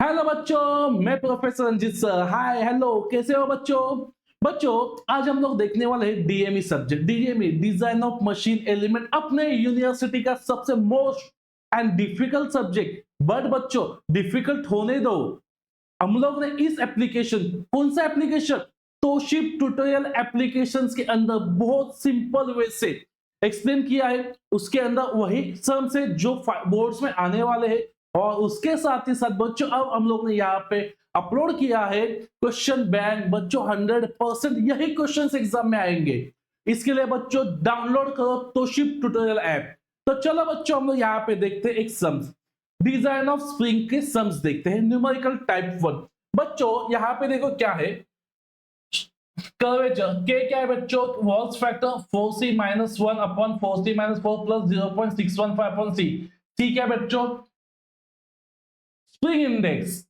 Hello बच्चों, मैं professor Ranjeet sir. Hi hello, कैसे हो बच्चों? बच्चों, आज हम लोग देखने वाले हैं DME subject. DME design of machine element अपने यूनिवर्सिटी का सबसे most and difficult subject. But बच्चों, डिफिकल्ट होने दो। हम लोग ने इस एप्लीकेशन, कौन सा एप्लीकेशन, तोशिप ट्यूटोरियल एप्लीकेशंस के अंदर बहुत सिंपल वे से एक्सप्लेन किया है। उसके अंदर वही सम से जो बोर्ड्स में आने वाले हैं, और उसके साथ ही साथ बच्चों अब हम लोग ने यहाँ पे अपलोड किया है क्वेश्चन बैंक। बच्चों 100% यही क्वेश्चंस एग्जाम में आएंगे। इसके लिए बच्चों डाउनलोड करो तोशिप ट्यूटोरियल ऐप। तो चलो बच्चों, हम लोग यहाँ पे देखते हैं एक सम्स, डिजाइन ऑफ स्प्रिंग के सम्स देखते हैं। Numerical type 1। बच्चों यहाँ पे देखो क्या है, कर्वेचर के क्या है बच्चों, walls factor 4c - 1 upon 4c - 4 plus 0.615 upon c। सी क्या है बच्चों, spring index.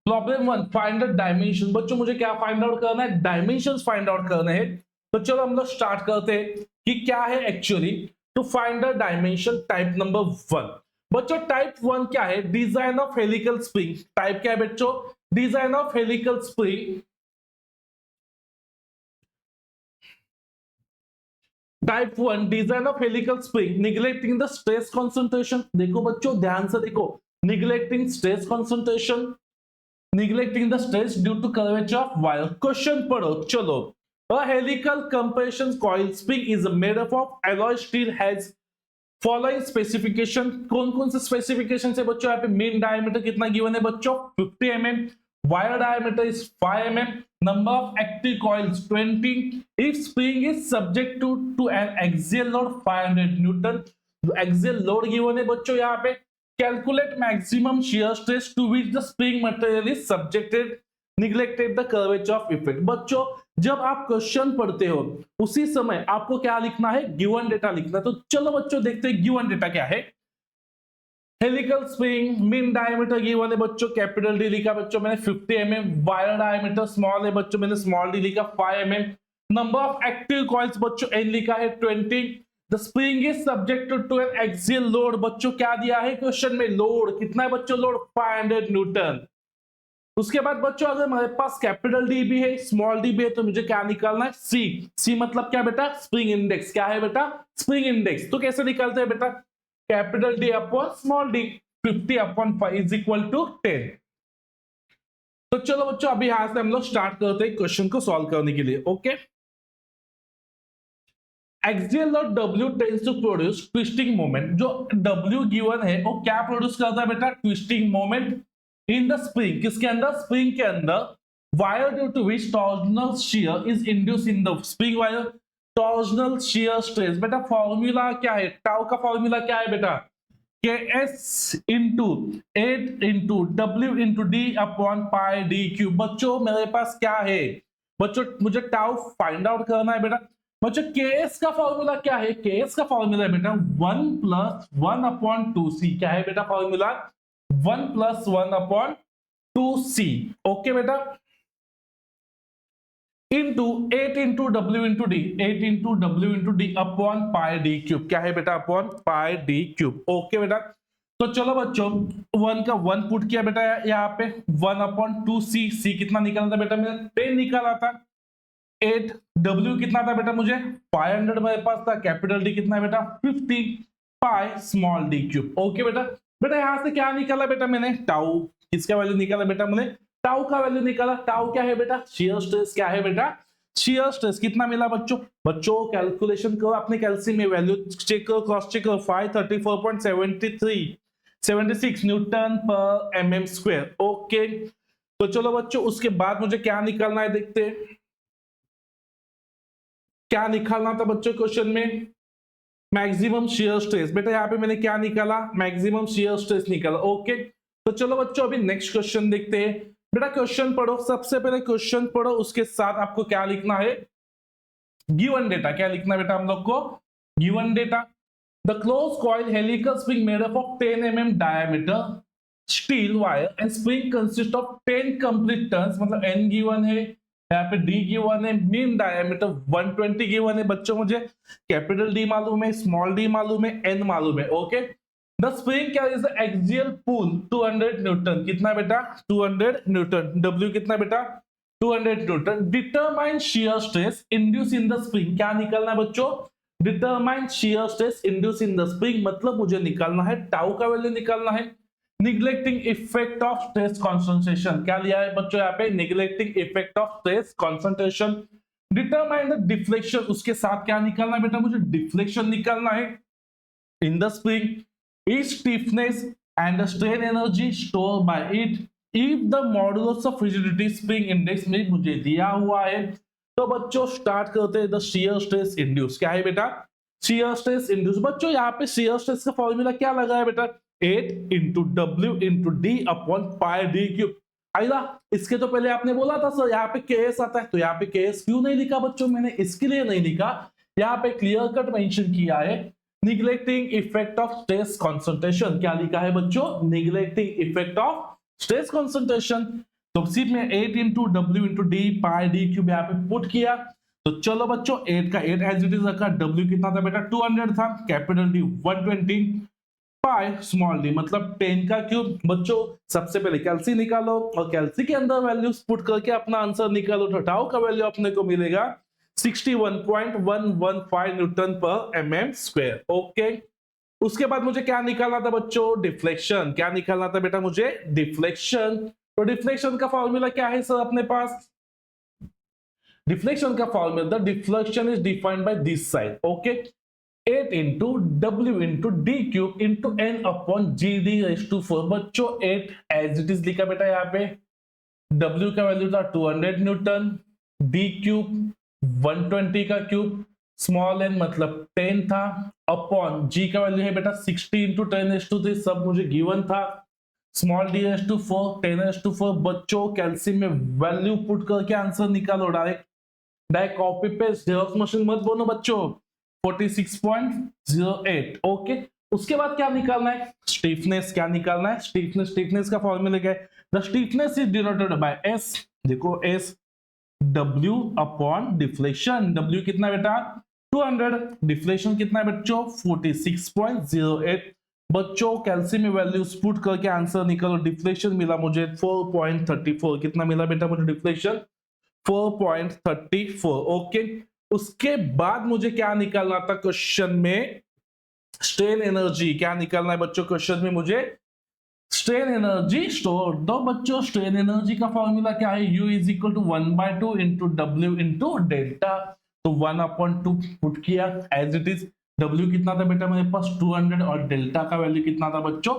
Problem 1, find the dimension. बच्चों मुझे क्या फाइंड आउट करना है, डायमेंशंस फाइंड आउट करने हैं। तो चलो हम लोग स्टार्ट करते हैं कि क्या है actually to find the dimension type number 1। बच्चों टाइप 1 क्या है, design of helical spring. Type क्या है बच्चों, design of helical spring. Type 1 design of helical spring neglecting the stress concentration. देखो बच्चों ध्यान से देखो, neglecting stress concentration, neglecting the stress due to curvature of wire। Question पढ़ो चलो। A helical compression coil spring is made up of alloy steel has following specification। कौन कौन से स्पेसिफिकेशन है बच्चों, यहाँ पे मेन डायमीटर कितना गिवन है बच्चों, 50 mm, wire diameter is 5 mm, number of active coils 20, if spring is subject to an axial load 500 newton। axial load given है बच्चों यहाँ पे। calculate maximum shear stress to which the spring material is subjected, neglected the curvature of effect। बच्चों जब आप question पढ़ते हो उसी समय आपको क्या लिखना है, गिवन डेटा लिखना है। तो चलो बच्चों देखते हैं गिवन डेटा क्या है। Helical spring mean diameter given है बच्चों, कैपिटल डी लिखा बच्चों मैंने 50 mm, वायर डायमीटर स्मॉल है बच्चों, मैंने स्मॉल डी लिखा 5 mm, number of active coils बच्चों एन लिखा है 20, the spring is subjected to an axial load. बच्चों क्या दिया है क्वेश्चन में, लोड कितना है बच्चों, लोड 500 न्यूटन। उसके बाद बच्चों अगर हमारे पास कैपिटल डी भी है स्मॉल डी भी है तो मुझे क्या निकालना है, सी। सी मतलब क्या बेटा, स्प्रिंग इंडेक्स। क्या है बेटा, स्प्रिंग इंडेक्स। तो कैसे निकालते हैं बेटा, capital d upon small d, 50 upon 5 is equal to 10। तो चलो बच्चों अभी यहां से हम लोग स्टार्ट करते हैं क्वेश्चन को सॉल्व करने के लिए। Okay, axial load W tends to produce twisting moment. जो W गिवन है वो क्या प्रोड्यूस करता है बेटा, twisting moment in the spring. किसके अंदर, स्प्रिंग के अंदर। Wire due to which torsional shear is induce in the spring wire, torsional shear stress. बेटा फॉर्मूला क्या है, टाउ का फॉर्मूला क्या है बेटा, KS into 8 into W into d upon pi d cube. बच्चों मेरे पास क्या है बच्चों, मुझे टाउ फाइंड आउट करना है बेटा। बच्चों केएस का फॉर्मूला क्या है, केएस का फॉर्मूला है बेटा 1 प्लस 1 अपॉन 2c। क्या है बेटा formula, 1 plus 1 upon 2c। Okay बेटा, इंटू 8 इंटू डब्ल्यू इंटू डी, 8 इंटू डब्ल्यू into d upon pi d cube. क्या है बेटा, upon pi d cube. Okay बेटा, तो चलो बच्चों 1 का 1 पुट किया बेटा यहाँ पे, 1 अपॉन 2c। सी कितना निकाला था बेटा, मैंने 10 निकाला था। 8 W कितना था बेटा, मुझे 500 मेरे पास था। कैपिटल डी कितना है बेटा, 50 pi small D cube. Okay बेटा, बेटा यहां से क्या निकाला बेटा मैंने, टाउ। किसका वैल्यू निकाला बेटा मैंने, टाउ का वैल्यू निकाला। टाउ क्या है बेटा, शियर स्ट्रेस। क्या है बेटा, शियर स्ट्रेस। कितना मिला बच्चों, बच्चों कैलकुलेशन करो अपने कैलसी में, वैल्यू चेक करो, क्रॉस चेक करो। 534.76 न्यूटन पर mm स्क्वायर। ओके, तो चलो बच्चों उसके बाद मुझे क्या निकालना है देखते हैं। क्या निकालना था बच्चों क्वेश्चन में, मैक्सिमम शियर स्ट्रेस। बेटा यहाँ पे मैंने क्या निकाला, मैक्सिमम शियर स्ट्रेस निकाला। ओके, तो चलो बच्चों अभी नेक्स्ट क्वेश्चन देखते हैं। बेटा क्वेश्चन पढ़ो, सबसे पहले क्वेश्चन पढ़ो, उसके साथ आपको क्या लिखना है, गिवन डेटा। क्या लिखना है बेटा हम लोग को, given data. The close coil helical spring made up of 10 mm diameter steel wire and spring consist of 10 complete turns. मतलब n गिवन है, यहाँ पे डी गिवन है, मीन डायमीटर 120 गिवन है बच्चों। मुझे कैपिटल डी मालूम है, स्मॉल डी मालूम है, एन मालूम है। Okay, the spring carries the axial pull 200 newton, कितना बेटा 200 न्यूटन, W कितना बेटा 200 newton. Determine shear stress induce in the spring, क्या निकालना है बच्चों, determine shear stress induce in the spring, मतलब मुझे निकालना है टाउ का वैल्यू निकालना है। Neglecting effect of stress concentration, क्या लिया है बच्चों यहाँ पे, neglecting effect of stress concentration. Determine the deflection, उसके साथ क्या निकालना है बेटा, मुझे डिफ्लेक्शन निकालना है इन the spring. Is stiffness and the strain energy store bye it if the modulus of rigidity spring index में मुझे दिया हुआ है। तो बच्चों स्टार्ट करते हैं द शियर स्ट्रेस इंड्यूस, क्या है बेटा शियर स्ट्रेस इंड्यूस। बच्चों यहाँ पे शियर स्ट्रेस का फॉर्मूला क्या लगा है बेटा, 8 इंटू डब्ल्यू into d upon pi d cube. आइला इसके तो पहले आपने बोला था सर यहाँ पे केएस आता है, तो यहाँ पे केएस क्यों नहीं लिखा बच्चों, मैंने इसके लिए नहीं लिखा, यहाँ पे क्लियर कट मेंशन किया है neglecting effect of stress concentration, क्या लिखा है बच्चों, neglecting effect of stress concentration. तो सिर्फ में 8 इंटू डब्ल्यू इंटू डी पाई डी क्यूब यहाँ पे पुट किया। तो चलो बच्चों 8 का 8 एज इट इज रखा, W कितना था बेटा 200 था, capital D 120, pi small D मतलब 10 का क्यूब। बच्चों सबसे पहले कैल्सी निकालो और कैल्सी के अंदर वैल्यूज पुट करके अपना आंसर निकालो, तो टाउ का वैल्यू अपने को मिलेगा 61.115 न्यूटन पर mm स्क्वायर। ओके, उसके बाद मुझे क्या निकालना था बच्चों, डिफ्लेक्शन, क्या निकालना था बेटा मुझे, डिफ्लेक्शन। तो डिफ्लेक्शन का फॉर्मूला क्या है सर अपने पास, डिफ्लेक्शन का formula, the deflection is defined by this side, okay 8 into डब्ल्यू into d cube into n upon g d raise to 4। बच्चों 8 एज इट इज लिखा बेटा, यहाँ पे W का वैल्यू था 200 न्यूटन, डी क्यूब 120 का क्यूब, स्मॉल एन मतलब 10 था, अपॉन जी का वैल्यू है बेटा 60 इंटू 10⁻3, सब मुझे गिवन था, स्मॉल डी एस टू 4 10⁻4। बच्चों कैल्शियम में वैल्यू पुट करके आंसर निकालो, direct copy paste, xerox machine मत बोलो बच्चों, 46.08। ओके, उसके बाद क्या निकालना है, स्टिफनेस, क्या निकालना है स्टिफनेस। स्टिफनेस का फॉर्मूला क्या है, the stiffness is denoted by S, देखो S W upon deflection, W कितना बेटा 200, डिफ्लेक्शन कितना है बच्चों 46.08। बच्चों कैल्शियम में वैल्यूज पुट करके आंसर निकालो, डिफ्लेक्शन मिला मुझे 4.34, कितना मिला बेटा मुझे डिफ्लेक्शन 4.34। ओके, उसके बाद मुझे क्या निकालना था क्वेश्चन में, स्ट्रेन एनर्जी, क्या निकालना है बच्चों क्वेश्चन में मुझे, स्ट्रेन एनर्जी स्टोर। तो बच्चों स्ट्रेन एनर्जी का फॉर्मूला क्या है, U is equal to 1/2 into डब्ल्यू इंटू डेल्टा। तो 1/2 पुट किया एज इट इज, W कितना था बेटा मेरे पास 200 और डेल्टा का वैल्यू कितना था बच्चों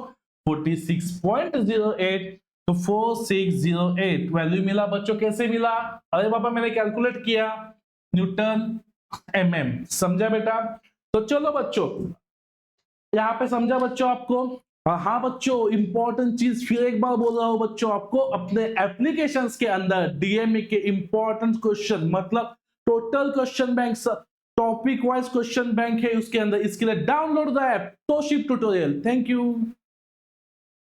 46.08। तो 4608 वैल्यू मिला बच्चों, कैसे मिला, अरे बाबा मैंने कैलकुलेट किया, न्यूटन mm, समझा बेटा। तो चलो बच्चों यहाँ पे समझा बच्चों आपको, हाँ बच्चों इंपॉर्टेंट चीज फिर एक बार बोल रहा हूं बच्चों आपको, अपने एप्लीकेशंस के अंदर डीएमए के इंपॉर्टेंट क्वेश्चन मतलब total question bank, topic wise question bank है उसके अंदर, इसके लिए डाउनलोड द ऐप तोशिब ट्यूटोरियल। Thank you.